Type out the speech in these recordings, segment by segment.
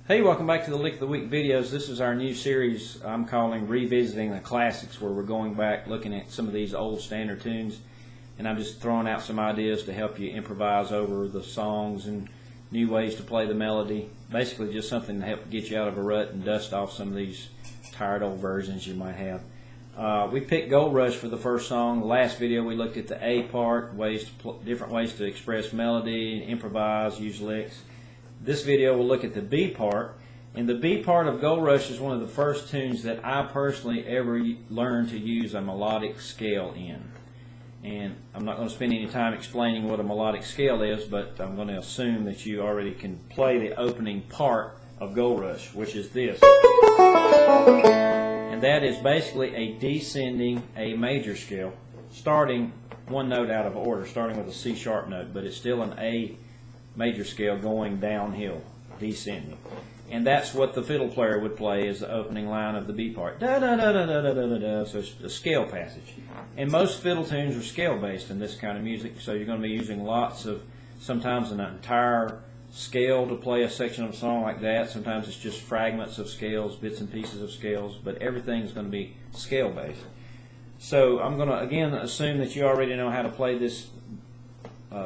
Hey, welcome back to the Lick of the Week videos. This is our new series I'm calling Revisiting the Classics, where we're going back looking at some of these old standard tunes, and I'm just throwing out some ideas to help you improvise over the songs and new ways to play the melody. Basically just something to help get you out of a rut and dust off some of these tired old versions you might have. We picked Gold Rush for the first song. The last video we looked at the A part, different ways to express melody, improvise, use licks. This video will look at the B part, and the B part of Gold Rush is one of the first tunes that I personally ever learned to use a melodic scale in. And I'm not going to spend any time explaining what a melodic scale is, but I'm going to assume that you already can play the opening part of Gold Rush, which is this. And that is basically a descending A major scale, starting one note out of order, starting with a C sharp note, but it's still an A major scale going downhill, descending. And that's what the fiddle player would play as the opening line of the B part. Da da da da da da da da. So it's a scale passage. And most fiddle tunes are scale based in this kind of music, so you're going to be using lots of, sometimes an entire scale to play a section of a song like that. Sometimes it's just fragments of scales, bits and pieces of scales, but everything's going to be scale based. So I'm going to again assume that you already know how to play this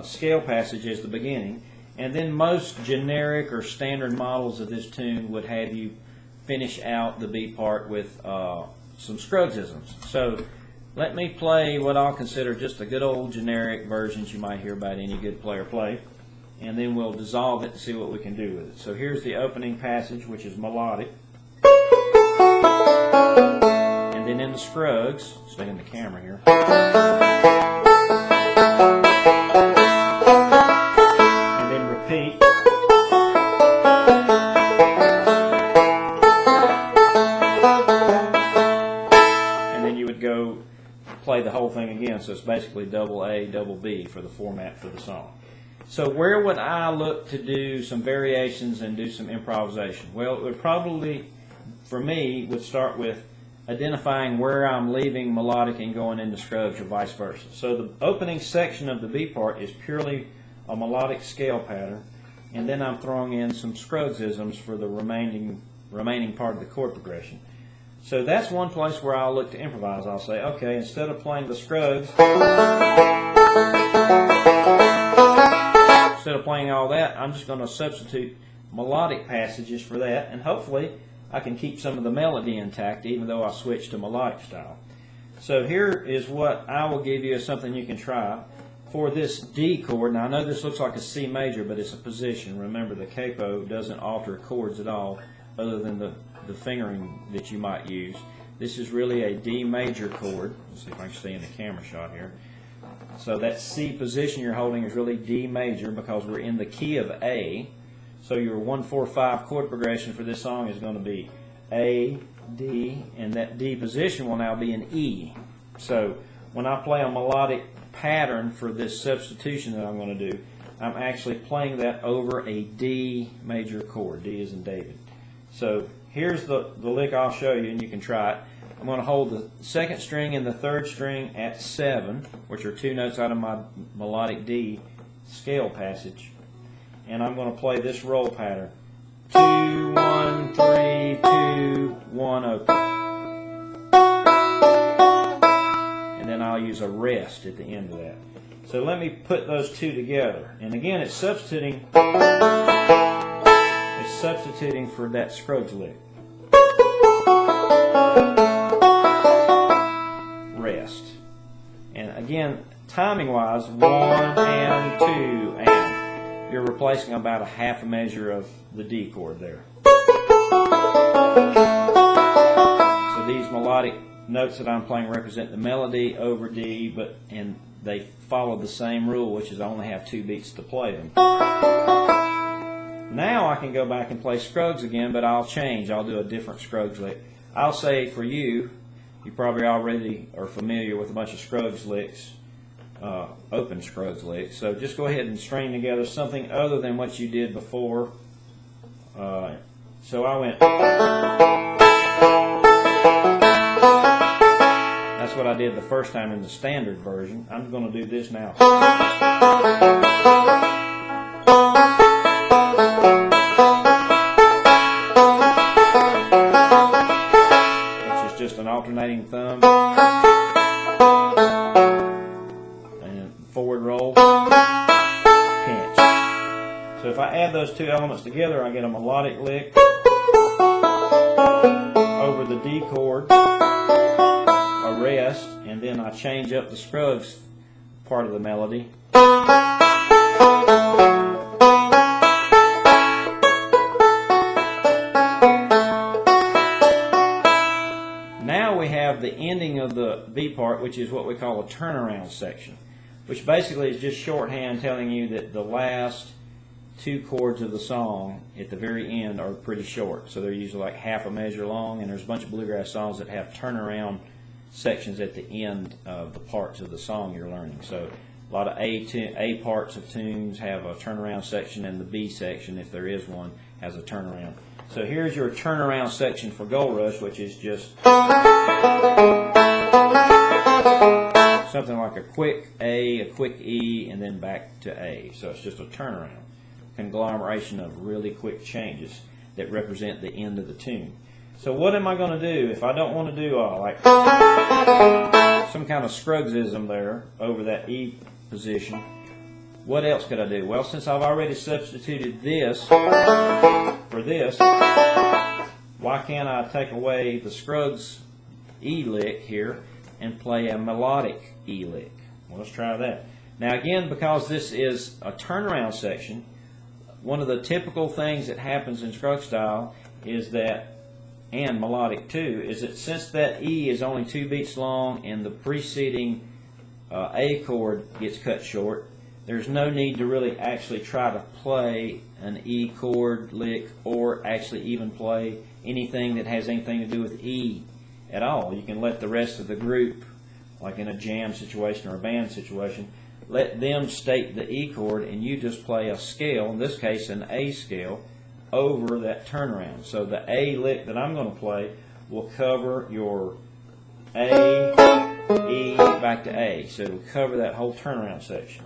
scale passage as the beginning. And then most generic or standard models of this tune would have you finish out the B part with some Scruggsisms. So let me play what I'll consider just a good old generic versions you might hear about any good player play, and then we'll dissolve it and see what we can do with it. So here's the opening passage, which is melodic. And then in the Scruggs, stay in the camera here. Play the whole thing again, so it's basically double A, double B for the format for the song. So where would I look to do some variations and do some improvisation? Well, it would probably, for me, would start with identifying where I'm leaving melodic and going into Scruggs or vice versa. So the opening section of the B part is purely a melodic scale pattern, and then I'm throwing in some Scruggsisms for the remaining part of the chord progression. So that's one place where I'll look to improvise. I'll say, okay, instead of playing the Scruggs, instead of playing all that, I'm just going to substitute melodic passages for that, and hopefully I can keep some of the melody intact even though I switch to melodic style. So here is what I will give you as something you can try. For this D chord, now I know this looks like a C major, but it's a position. Remember, the capo doesn't alter chords at all other than the fingering that you might use. This is really a D major chord. Let's see if I can stay in the camera shot here. So that C position you're holding is really D major because we're in the key of A. So your 1-4-5 chord progression for this song is going to be A, D, and that D position will now be an E. So when I play a melodic pattern for this substitution that I'm going to do, I'm actually playing that over a D major chord. D as in David. So here's the lick I'll show you, and you can try it. I'm going to hold the second string and the third string at 7, which are two notes out of my melodic D scale passage, and I'm going to play this roll pattern. 2, 1, 3, 2, 1, open. And then I'll use a rest at the end of that. So let me put those two together. And again, it's substituting for that Scruggs lick. Rest. And again, timing wise, 1 and 2 and. You're replacing about a half a measure of the D chord there. So these melodic notes that I'm playing represent the melody over D, and they follow the same rule, which is I only have 2 beats to play them. Now I can go back and play Scruggs again, but I'll change. I'll do a different Scruggs lick. I'll say for you, you probably already are familiar with a bunch of Scruggs licks, open Scruggs licks. So just go ahead and string together something other than what you did before. So I went. That's what I did the first time in the standard version. I'm going to do this now. those two elements together, I get a melodic lick over the D chord, a rest, and then I change up the Scruggs part of the melody. Now we have the ending of the B part, which is what we call a turnaround section, which basically is just shorthand telling you that the last two chords of the song at the very end are pretty short. So they're usually like half a measure long, and there's a bunch of bluegrass songs that have turnaround sections at the end of the parts of the song you're learning. So a lot of A parts of tunes have a turnaround section, and the B section, if there is one, has a turnaround. So here's your turnaround section for Gold Rush, which is just something like a quick A, a quick E, and then back to A. So it's just a turnaround, conglomeration of really quick changes that represent the end of the tune. So what am I going to do if I don't want to do like some kind of Scruggsism there over that E position? What else could I do? Well, since I've already substituted this for this, why can't I take away the Scruggs E lick here and play a melodic E lick? Well, let's try that. Now again, because this is a turnaround section, one of the typical things that happens in Scruggs style is that, and melodic too, is that since that E is only 2 beats long and the preceding A chord gets cut short, there's no need to really actually try to play an E chord lick or actually even play anything that has anything to do with E at all. You can let the rest of the group, like in a jam situation or a band situation, let them state the E chord and you just play a scale, in this case an A scale, over that turnaround. So the A lick that I'm going to play will cover your A, E, back to A. So it'll cover that whole turnaround section.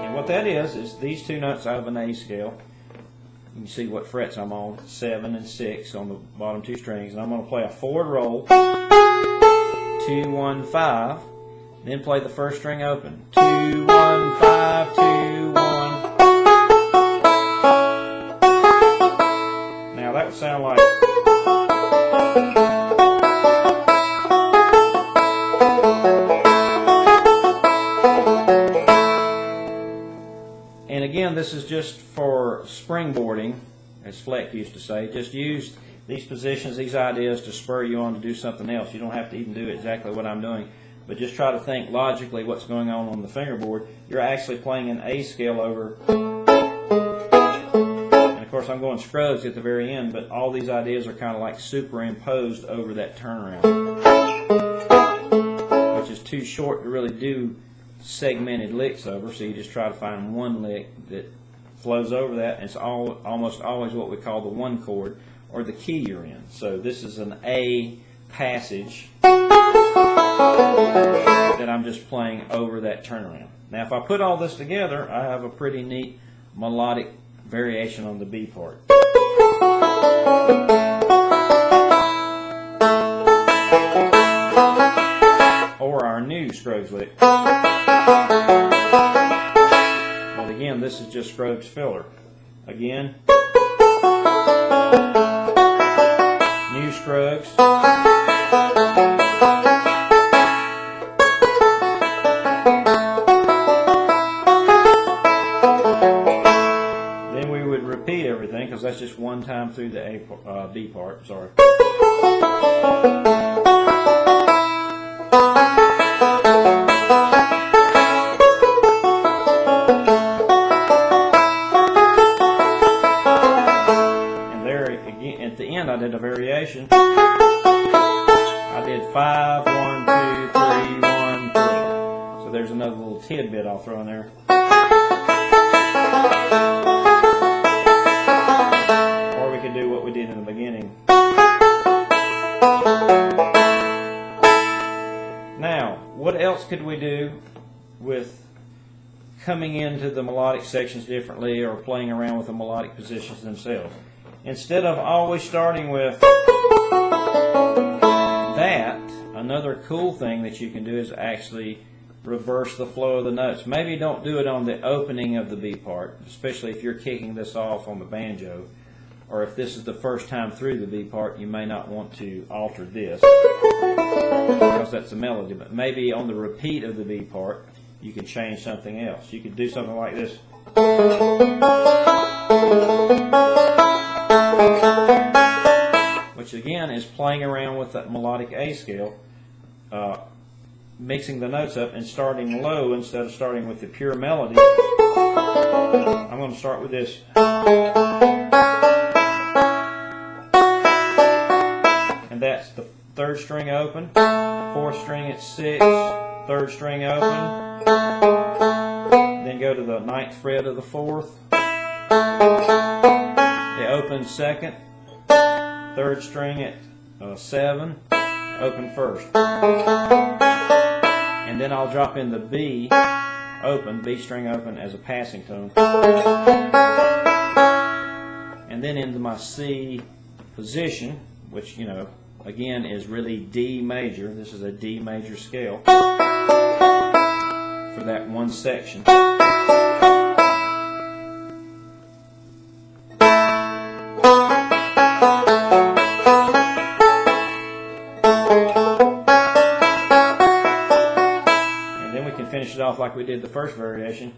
And what that is these two notes out of an A scale. You can see what frets I'm on, 7 and 6 on the bottom two strings. And I'm going to play a forward roll, 2, 1, 5, then play the first string open, 2, 1, 5, 2, 1. Now that would sound like and again, this is just for springboarding, as Fleck used to say. Just use these positions, these ideas to spur you on to do something else. You don't have to even do exactly what I'm doing, but just try to think logically what's going on the fingerboard. You're actually playing an A scale over, and of course I'm going Scruggs at the very end, but all these ideas are kind of like superimposed over that turnaround, which is too short to really do segmented licks over, so you just try to find one lick that flows over that, and it's almost always what we call the one chord or the key you're in. So this is an A passage that I'm just playing over that turnaround. Now if I put all this together, I have a pretty neat melodic variation on the B part. Or our new Scruggs lick. But again, this is just Scruggs filler. Again, new Scruggs. Then we would repeat everything because that's just one time through the B part. Sorry. I did a variation. I did 5, 1, 2, 3, 1, 3. So there's another little tidbit I'll throw in there. Or we could do what we did in the beginning. Now, what else could we do with coming into the melodic sections differently or playing around with the melodic positions themselves? Instead of always starting with another cool thing that you can do is actually reverse the flow of the notes. Maybe don't do it on the opening of the B part, especially if you're kicking this off on the banjo, or if this is the first time through the B part, you may not want to alter this because that's the melody. But maybe on the repeat of the B part, you can change something else. You could do something like this. Which again is playing around with that melodic A scale, mixing the notes up and starting low instead of starting with the pure melody. I'm going to start with this. And that's the 3rd string open, 4th string at 6, 3rd string open, then go to the 9th fret of the 4th, the open 2nd, 3rd string at 7, open 1st. And then I'll drop in the B open, B string open as a passing tone. And then into my C position, which, you know, again is really D major. This is a D major scale for that one section. Finish it off like we did the first variation.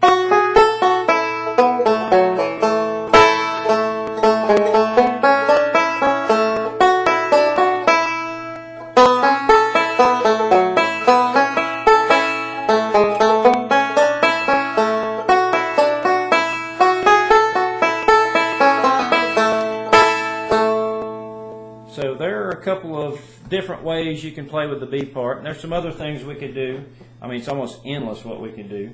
So there are a couple of different ways you can play with the B part, and there's some other things we could do. I mean, it's almost endless what we could do.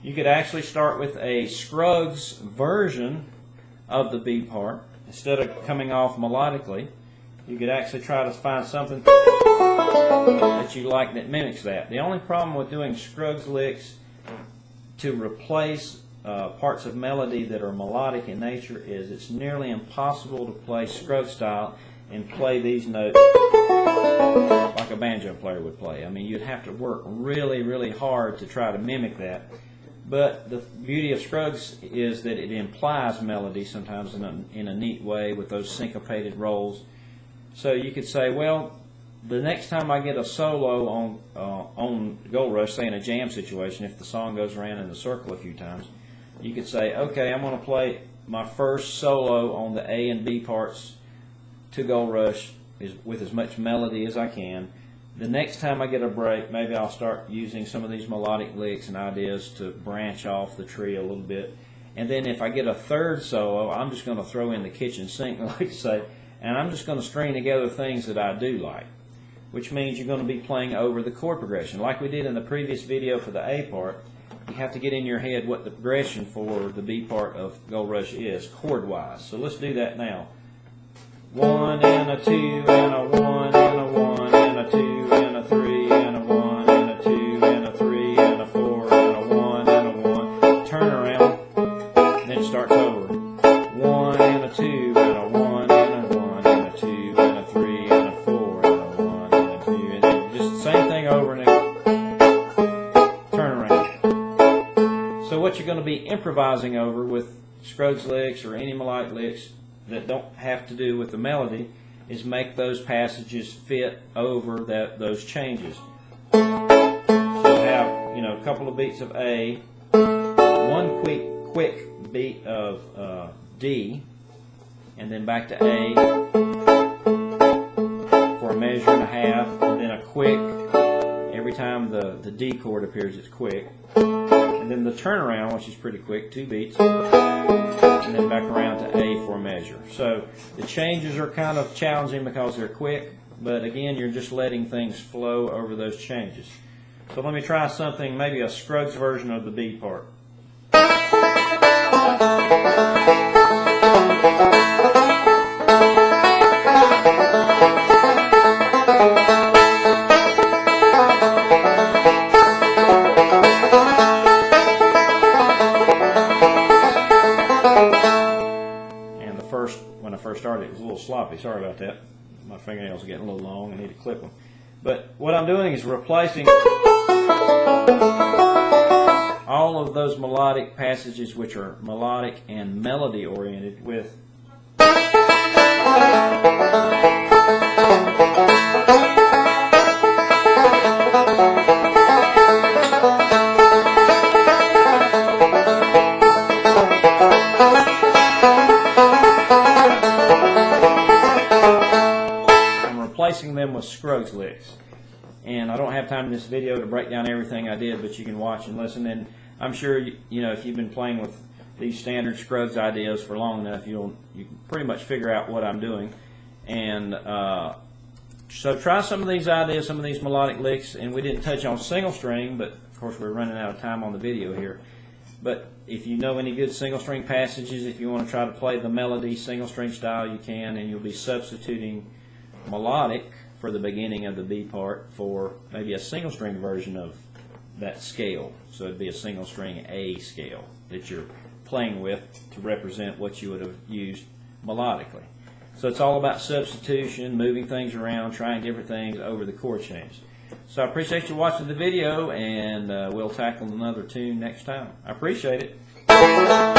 You could actually start with a Scruggs version of the B part. Instead of coming off melodically, you could actually try to find something that you like that mimics that. The only problem with doing Scruggs licks to replace parts of melody that are melodic in nature is it's nearly impossible to play Scruggs style and play these notes like a banjo player would play. I mean, you'd have to work really, really hard to try to mimic that. But the beauty of Scruggs is that it implies melody sometimes in a neat way with those syncopated rolls. So you could say, well, the next time I get a solo on Gold Rush, say in a jam situation, if the song goes around in a circle a few times, you could say, okay, I'm going to play my first solo on the A and B parts to Gold Rush with as much melody as I can. The next time I get a break, maybe I'll start using some of these melodic licks and ideas to branch off the tree a little bit. And then if I get a third solo, I'm just going to throw in the kitchen sink, like to say, and I'm just going to string together things that I do like, which means you're going to be playing over the chord progression. Like we did in the previous video for the A part, you have to get in your head what the progression for the B part of Gold Rush is, chord-wise. So let's do that now. 1 and a 2 and a 1 and a 1 and a 2 and a 3 and a 1 and a 2 and a 3 and a 4 and a 1 and a 1. Turn around, and then it starts over. 1 and a 2 and a 1 and a 1 and a 2 and a 3 and a 4 and a 1 and a 2 and then just the same thing over and then turn around. So what you're going to be improvising over with Scruggs licks or any melodic licks that don't have to do with the melody is make those passages fit over those changes. So have, you know, a couple of beats of A, one quick beat of D, and then back to A for a measure and a half, and then a quick. Every time the D chord appears, it's quick. And then the turnaround, which is pretty quick, 2 beats, and then back around to A for a measure. So the changes are kind of challenging because they're quick, but again, you're just letting things flow over those changes. So let me try something, maybe a Scruggs version of the B part. When I first started, it was a little sloppy. Sorry about that. My fingernails are getting a little long. I need to clip them. But what I'm doing is replacing all of those melodic passages which are melodic and melody oriented with replacing them with Scruggs licks. And I don't have time in this video to break down everything I did, but you can watch and listen. And I'm sure you know, if you've been playing with these standard Scruggs ideas for long enough, you can pretty much figure out what I'm doing. And so try some of these ideas, some of these melodic licks. And we didn't touch on single string, but of course we're running out of time on the video here. But if you know any good single string passages, if you want to try to play the melody single string style, you can, and you'll be substituting melodic for the beginning of the B part for maybe a single string version of that scale. So it'd be a single string A scale that you're playing with to represent what you would have used melodically. So it's all about substitution, moving things around, trying different things over the chord change. So I appreciate you watching the video, and we'll tackle another tune next time. I appreciate it.